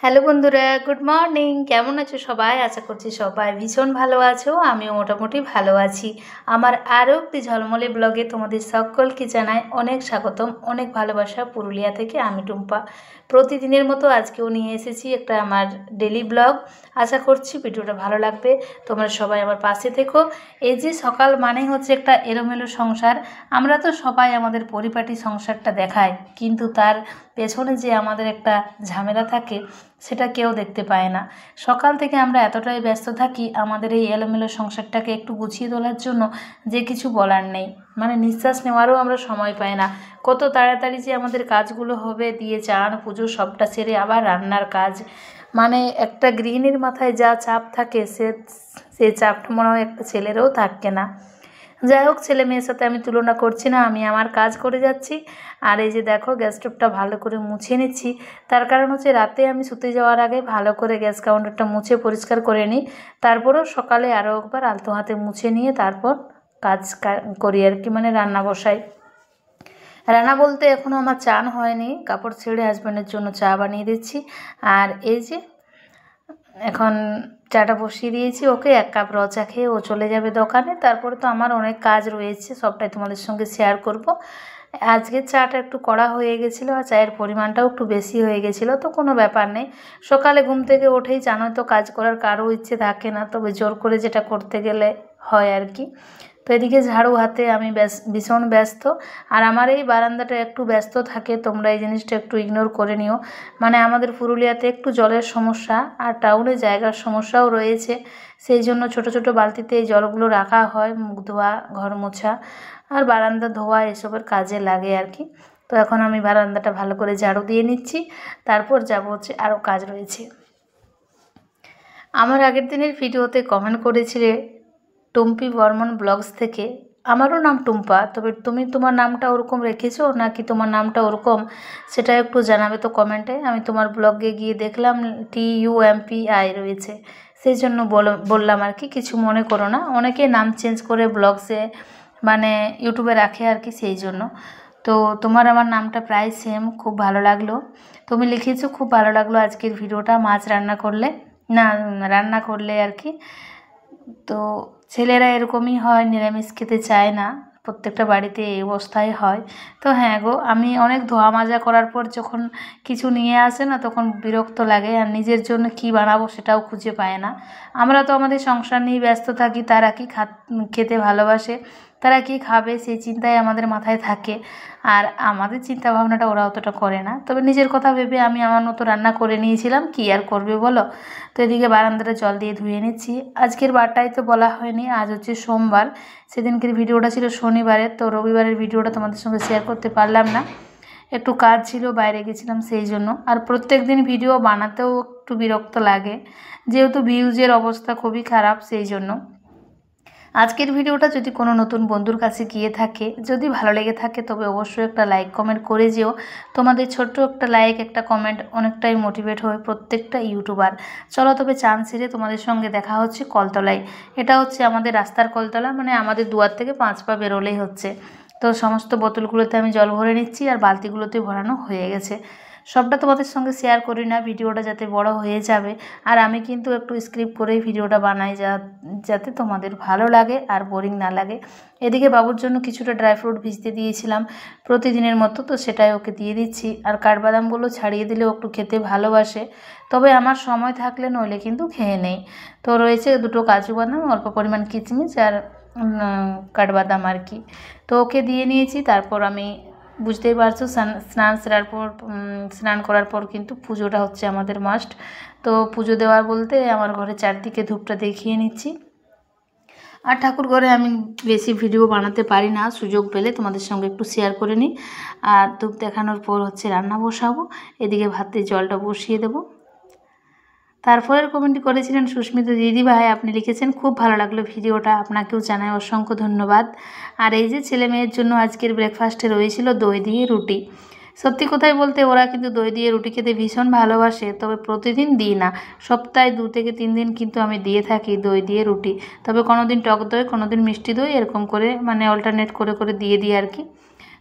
Hello বন্ধুরা, good morning. কেমন আছো সবাই? আশা করছি সবাই ভীষণ ভালো আছো। আমিও মোটামুটি ভালো আছি। আমার আরও একটি ঝলমলে ব্লগে তোমাদের সকলকে জানাই অনেক স্বাগতম, অনেক ভালোবাসা। পুরুলিয়া থেকে আমি টুম্পা প্রতিদিনের মতো আজকেও নিয়ে এসেছি একটা আমার ডেলি ব্লগ। আশা করছি ভিডিওটা ভালো লাগবে। তোমরা সবাই আমার পাশে থেকো। এই যে সকাল মানেই হচ্ছে একটা এলোমেলো সংসার। আমরা তো সবাই আমাদের পরিপাটি সংসারটা দেখাই, কিন্তু তার পেছনে যে আমাদের একটা ঝামেলা থাকে সেটা কেউ দেখতে পায় না। সকাল থেকে আমরা এতটাই ব্যস্ত থাকি আমাদের এই এলোমেলো সংসারটাকে একটু গুছিয়ে তোলার জন্য, যে কিছু বলার নেই। মানে নিঃশ্বাস নেওয়ারও আমরা সময় পাই না। কত তাড়াতাড়ি যে আমাদের কাজগুলো হবে, দিয়ে চান পুজো সবটা সেরে আবার রান্নার কাজ। মানে একটা গৃহিণীর মাথায় যা চাপ থাকে সে চাপটা মনে হয় একটা ছেলেরও থাকে না। যাই হোক, ছেলে মেয়ের সাথে আমি তুলনা করছি না, আমি আমার কাজ করে যাচ্ছি। আর এই যে দেখো, গ্যাস স্টোভটা ভালো করে মুছে নিচ্ছি। তার কারণ হচ্ছে রাতে আমি শুতে যাওয়ার আগে ভালো করে গ্যাস কাউন্টারটা মুছে পরিষ্কার করে নিই। তারপরেও সকালে আরও একবার আলতো হাতে মুছে নিয়ে তারপর কাজ করি আর কি, মানে রান্না বসাই। রান্না বলতে এখনও আমার চান হয়নি, কাপড় ছেড়ে হাজব্যান্ডের জন্য চা বানিয়ে দিচ্ছি। আর এই যে এখন চাটা বসিয়ে দিয়েছি, ওকে এক কাপ র চা খেয়ে ও চলে যাবে দোকানে। তারপরে তো আমার অনেক কাজ রয়েছে, সবটাই তোমাদের সঙ্গে শেয়ার করব। আজকে চাটা একটু কড়া হয়ে গেছিলো আর চায়ের পরিমাণটাও একটু বেশি হয়ে গেছিলো, তো কোনো ব্যাপার নেই। সকালে ঘুম থেকে উঠেই জানোই তো কাজ করার কারো ইচ্ছে থাকে না, তবে জোর করে যেটা করতে গেলে হয় আর কি। তো এদিকে ঝাড়ু হাতে আমি ভীষণ ব্যস্ত। আর আমার এই বারান্দাটা একটু ব্যস্ত থাকে, তোমরা এই জিনিসটা একটু ইগনোর করে নিও। মানে আমাদের পুরুলিয়াতে একটু জলের সমস্যা আর টাউনে জায়গার সমস্যাও রয়েছে। সেই জন্য ছোট ছোট বালতিতে এই জলগুলো রাখা হয়, মুখ ধোয়া, ঘর মোছা আর বারান্দা ধোয়া এসবের কাজে লাগে আর কি। তো এখন আমি বারান্দাটা ভালো করে ঝাড়ু দিয়ে নিচ্ছি, তারপর যাব হচ্ছে আরও কাজ রয়েছে। আমার আগের দিনের ভিডিওতে কমেন্ট করেছিলে টুম্পি বর্মন ব্লগস থেকে। আমারও নাম টুম্পা, তবে তুমি তোমার নামটা ওরকম রেখেছো নাকি তোমার নামটা ওরকম সেটা একটু জানাবে তো কমেন্টে। আমি তোমার ব্লগে গিয়ে দেখলাম TUMPI রয়েছে, সেই জন্য বললাম আর কি, কিছু মনে করো না। অনেকে নাম চেঞ্জ করে ব্লগসে মানে ইউটিউবে রাখে আর কি, সেই জন্য। তো তোমার আমার নামটা প্রায় সেম, খুব ভালো লাগলো। তুমি লিখেছো খুব ভালো লাগলো আজকের ভিডিওটা, মাছ রান্না করলে আর কি। তো ছেলেরা এরকমই হয়, নিরামিষ খেতে চায় না, প্রত্যেকটা বাড়িতে এই অবস্থায় হয়। তো হ্যাঁ গো, আমি অনেক ধোয়া মাজা করার পর যখন কিছু নিয়ে আসে না, তখন বিরক্ত লাগে, আর নিজের জন্য কি বানাবো সেটাও খুঁজে পায় না। আমরা তো আমাদের সংসার নিয়ে ব্যস্ত থাকি, তারা কি খেতে ভালোবাসে, তারা কি খাবে সেই চিন্তাই আমাদের মাথায় থাকে। আর আমাদের চিন্তা ভাবনাটা ওরা অতটা করে না। তবে নিজের কথা ভেবে আমি আমার মতো রান্না করে নিয়েছিলাম, কি আর করবে বলো। তো এদিকে বারান্দাটা জল দিয়ে ধুয়ে নিচ্ছি। আজকের বারটাই তো বলা হয়নি, আজ হচ্ছে সোমবার। সেদিনকের ভিডিওটা ছিল শনিবারের, তো রবিবারের ভিডিওটা তোমাদের সঙ্গে শেয়ার করতে পারলাম না, একটু কাজ ছিল, বাইরে গেছিলাম সেই জন্য। আর প্রত্যেক দিন ভিডিও বানাতেও একটু বিরক্ত লাগে, যেহেতু ভিউজের অবস্থা খুবই খারাপ, সেই জন্য। আজকের ভিডিওটা যদি কোনো নতুন বন্ধুর কাছে গিয়ে থাকে, যদি ভালো লেগে থাকে, তবে অবশ্যই একটা লাইক কমেন্ট করে যেও। তোমাদের ছোট্ট একটা লাইক, একটা কমেন্ট অনেকটাই মোটিভেট হয় প্রত্যেকটা ইউটিউবার। চলো তবে চান সেরে তোমাদের সঙ্গে দেখা হচ্ছে কলতলায়। এটা হচ্ছে আমাদের রাস্তার কলতলা, মানে আমাদের দুয়ার থেকে 5 পা বেরোলেই হচ্ছে। তো সমস্ত বোতলগুলোতে আমি জল ভরে নিচ্ছি, আর বালতিগুলোতে ভরানো হয়ে গেছে। সবটা তোমাদের সঙ্গে শেয়ার করি না, ভিডিওটা যাতে বড় হয়ে যাবে। আর আমি কিন্তু একটু স্ক্রিপ্ট করেই ভিডিওটা বানাই, যাতে তোমাদের ভালো লাগে আর বোরিং না লাগে। এদিকে বাবুর জন্য কিছুটা ড্রাই ফ্রুট ভিজতে দিয়েছিলাম প্রতিদিনের মতো, তো সেটাই ওকে দিয়ে দিচ্ছি। আর কাঠবাদামগুলো ছাড়িয়ে দিলেও একটু খেতে ভালোবাসে, তবে আমার সময় থাকলে নইলে কিন্তু খেয়ে নেই। তো রয়েছে 2টো কাজু বাদাম, অল্প পরিমাণ কিচমিচ আর কাঠবাদাম আর কি। তো ওকে দিয়ে নিয়েছি। তারপর আমি, বুঝতেই পারছো, স্নান করার পর কিন্তু পুজোটা হচ্ছে আমাদের মাস্ট। তো পুজো দেওয়ার বলতে আমার ঘরে চারদিকে ধূপটা দেখিয়ে নিচ্ছি। আর ঠাকুর ঘরে আমি বেশি ভিডিও বানাতে পারি না, সুযোগ পেলে তোমাদের সঙ্গে একটু শেয়ার করে নিই। আর ধূপ দেখানোর পর হচ্ছে রান্না বসাবো। এদিকে ভাতে জলটা বসিয়ে দেবো। তারপরের কমেন্ট করেছিলেন সুস্মিতা দিদি ভাই, আপনি লিখেছেন খুব ভালো লাগলো ভিডিওটা, আপনাকেও জানাই অসংখ্য ধন্যবাদ। আর এই যে ছেলে মেয়ের জন্য আজকের ব্রেকফাস্টে রয়েছিল দই দিয়ে রুটি। সত্যি কথাই বলতে ওরা কিন্তু দই দিয়ে রুটি খেতে ভীষণ ভালোবাসে, তবে প্রতিদিন দিই না, সপ্তাহে 2 থেকে 3 দিন কিন্তু আমি দিয়ে থাকি দই দিয়ে রুটি। তবে কোনো দিন টক দই, কোনো দিন মিষ্টি দই, এরকম করে মানে অল্টারনেট করে করে দিয়ে দিই আর কি।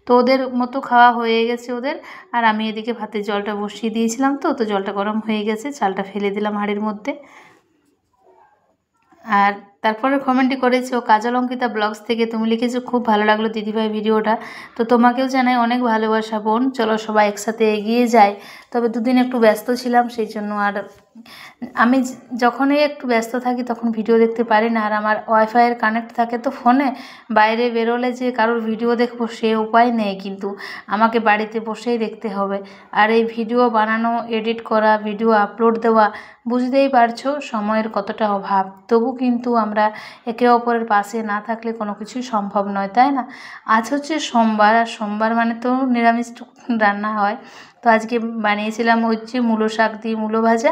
তো ওদের মতো খাওয়া হয়ে গেছে ওদের। আর আমি এদিকে ভাতের জলটা বসিয়ে দিয়েছিলাম, তো জলটা গরম হয়ে গেছে, চালটা ফেলে দিলাম হাঁড়ির মধ্যে। আর তারপরে কমেন্টটি করেছে ও কাজল অঙ্কিতা ব্লগস থেকে, তুমি লিখেছো খুব ভালো লাগলো দিদিভাই ভিডিওটা। তো তোমাকেও জানাই অনেক ভালোবাসা বোন, চলো সবাই একসাথে এগিয়ে যাই। তবে দুদিন একটু ব্যস্ত ছিলাম, সেই জন্য আর আমি যখনই একটু ব্যস্ত থাকি তখন ভিডিও দেখতে পারি না। আর আমার ওয়াইফাইয়ের কানেক্ট থাকে তো ফোনে, বাইরে বেরোলে যে কারোর ভিডিও দেখবো সে উপায় নেই, কিন্তু আমাকে বাড়িতে বসেই দেখতে হবে। আর এই ভিডিও বানানো, এডিট করা, ভিডিও আপলোড দেওয়া, বুঝতেই পারছো সময়ের কতটা অভাব। তবু কিন্তু আমরা একে অপরের পাশে না থাকলে কোনো কিছুই সম্ভব নয়, তাই না? আজ হচ্ছে সোমবার, আর সোমবার মানে তো নিরামিষ রান্না হয়। তো আজকে বানিয়েছিলাম হচ্ছে মূলো শাক দিয়ে মূলো ভাজা,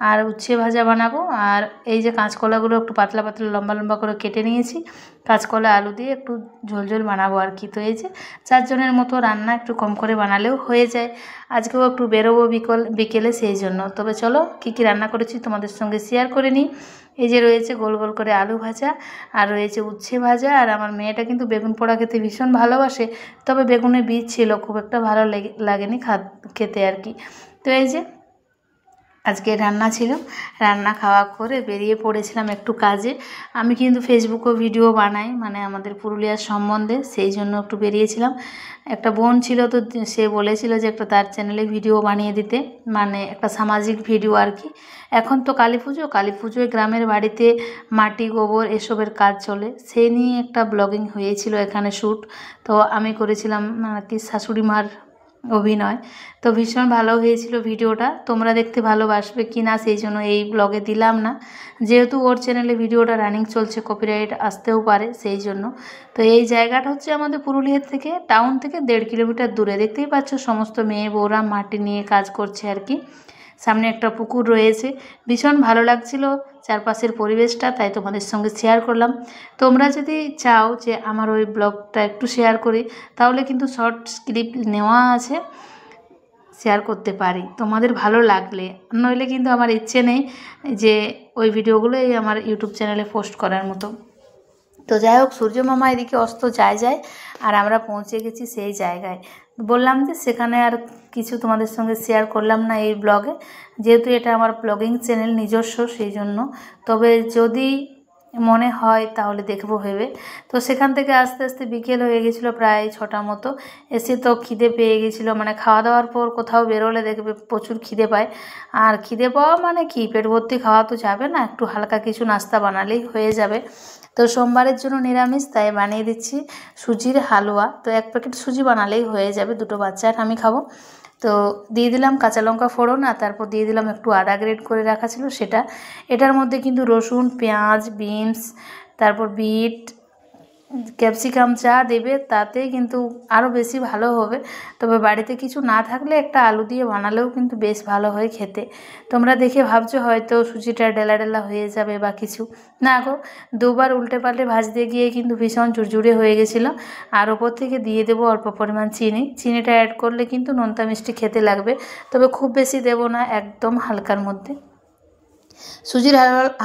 আর উচ্ছে ভাজা বানাবো। আর এই যে কাঁচকলাগুলো একটু পাতলা পাতলা লম্বা লম্বা করে কেটে নিয়েছি, কাঁচকলা আলু দিয়ে একটু ঝোল ঝোল বানাবো আর কি। তো এই যে 4 জনের মতো রান্না, একটু কম করে বানালেও হয়ে যায়। আজকেও একটু বেরোবো বিকেলে, সেই জন্য। তবে চলো কী কী রান্না করেছি তোমাদের সঙ্গে শেয়ার করে নিই। এই যে রয়েছে গোল গোল করে আলু ভাজা, আর রয়েছে উচ্ছে ভাজা। আর আমার মেয়েটা কিন্তু বেগুন পোড়া খেতে ভীষণ ভালোবাসে, তবে বেগুনের বীজ ছিল, খুব একটা ভালো লাগেনি খেতে আর কি। তো এই যে আজকে রান্না ছিল, রান্না খাওয়া করে বেরিয়ে পড়েছিলাম একটু কাজে। আমি কিন্তু ফেসবুকেও ভিডিও বানাই, মানে আমাদের পুরুলিয়ার সম্বন্ধে, সেই জন্য একটু বেরিয়েছিলাম। একটা বোন ছিল, তো সে বলেছিল যে একটা তার চ্যানেলে ভিডিও বানিয়ে দিতে, মানে একটা সামাজিক ভিডিও আর কি। এখন তো কালী পুজোয় গ্রামের বাড়িতে মাটি গোবর এসবের কাজ চলে, সেই নিয়ে একটা ব্লগিং হয়েছিল এখানে শ্যুট। তো আমি করেছিলাম কি শাশুড়ি মার অভিনয়। তো ভীষণ ভালো হয়েছিল ভিডিওটা, তোমরা দেখতে ভালোবাসবে কি না সেই জন্য এই ব্লগে দিলাম না, যেহেতু ওর চ্যানেলে ভিডিওটা রানিং চলছে, কপিরাইট আসতেও পারে সেই জন্য। তো এই জায়গাটা হচ্ছে আমাদের পুরুলিয়ার থেকে, টাউন থেকে 1.5 কিলোমিটার দূরে। দেখতেই পাচ্ছ সমস্ত মেয়ে বউরা মাটি নিয়ে কাজ করছে আর কি। সামনে একটা পুকুর রয়েছে, ভীষণ ভালো লাগছিল চারপাশের পরিবেশটা, তাই তোমাদের সঙ্গে শেয়ার করলাম। তোমরা যদি চাও যে আমার ওই ব্লগটা একটু শেয়ার করি, তাহলে কিন্তু শর্ট ক্লিপ নেওয়া আছে, শেয়ার করতে পারি তোমাদের ভালো লাগলে। নইলে কিন্তু আমার ইচ্ছে নেই যে ওই ভিডিওগুলোই আমার ইউটিউব চ্যানেলে পোস্ট করার মতো। তো যাই হোক, সূর্য মামা এদিকে অস্ত যায়, আর আমরা পৌঁছে গেছি সেই জায়গায়। বললাম যে সেখানে আর কিছু তোমাদের সঙ্গে শেয়ার করলাম না এই ব্লগে, যেহেতু এটা আমার ব্লগিং চ্যানেল নিজস্ব, সেই জন্য। তবে যদি মনে হয় তাহলে দেখবো ভেবে। তো সেখান থেকে আস্তে আস্তে বিকেল হয়ে গেছিলো, প্রায় 6টা মতো। এসে তো খিদে পেয়ে গেছিলো, মানে খাওয়া দাওয়ার পর কোথাও বেরোলে দেখবে প্রচুর খিদে পায়। আর খিদে পাওয়া মানে কি, পেট ভর্তি খাওয়া তো যাবে না, একটু হালকা কিছু নাস্তা বানালেই হয়ে যাবে। তো সোমবারের জন্য নিরামিষ, তাই বানিয়ে দিচ্ছি সুজির হালুয়া। তো 1 প্যাকেট সুজি বানালেই হয়ে যাবে, 2 বাচ্চা আর আমি খাবো। তো দিয়ে দিলাম কাঁচা লঙ্কা ফোড়ন, আর তারপর দিয়ে দিলাম একটু আদা গ্রেট করে রাখা ছিল সেটা। এটার মধ্যে কিন্তু রসুন, পেঁয়াজ, বিনস, তারপর বিট, ক্যাপসিকাম যা দেবে তাতে কিন্তু আরও বেশি ভালো হবে। তবে বাড়িতে কিছু না থাকলে একটা আলু দিয়ে বানালেও কিন্তু বেশ ভালো হয় খেতে। তোমরা দেখে ভাবছো হয়তো সুজিটা ডেলা ডেলা হয়ে যাবে বা কিছু, না গো, 2বার উল্টে পাল্টে ভাজতে গিয়ে কিন্তু ভীষণ ঝুরঝুরে হয়ে গেছিলো। আর ওপর থেকে দিয়ে দেবো অল্প পরিমাণ চিনিটা অ্যাড করলে কিন্তু নোনতা মিষ্টি খেতে লাগবে, তবে খুব বেশি দেবো না, একদম হালকার মধ্যে। সুজির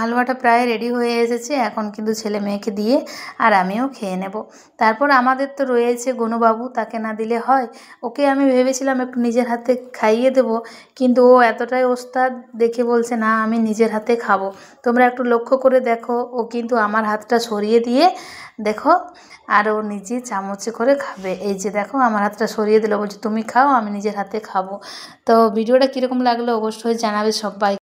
হালুয়াটা প্রায় রেডি হয়ে এসেছে, এখন কিন্তু ছেলে মেয়েকে দিয়ে আর আমিও খেয়ে নেব। তারপর আমাদের তো রয়েছে গনুবাবু, তাকে না দিলে হয়। ওকে আমি ভেবেছিলাম একটু নিজের হাতে খাইয়ে দেব, কিন্তু ও এতটাই ওস্তাদ, দেখে বলছে না আমি নিজের হাতে খাবো। তোমরা একটু লক্ষ্য করে দেখো, ও কিন্তু আমার হাতটা সরিয়ে দিয়ে দেখো, আর ও নিজে চামচে করে খাবে। এই যে দেখো আমার হাতটা সরিয়ে দিল, বলছে তুমি খাও, আমি নিজের হাতে খাবো। তো ভিডিওটা কীরকম লাগলো অবশ্যই জানাবে সবাই।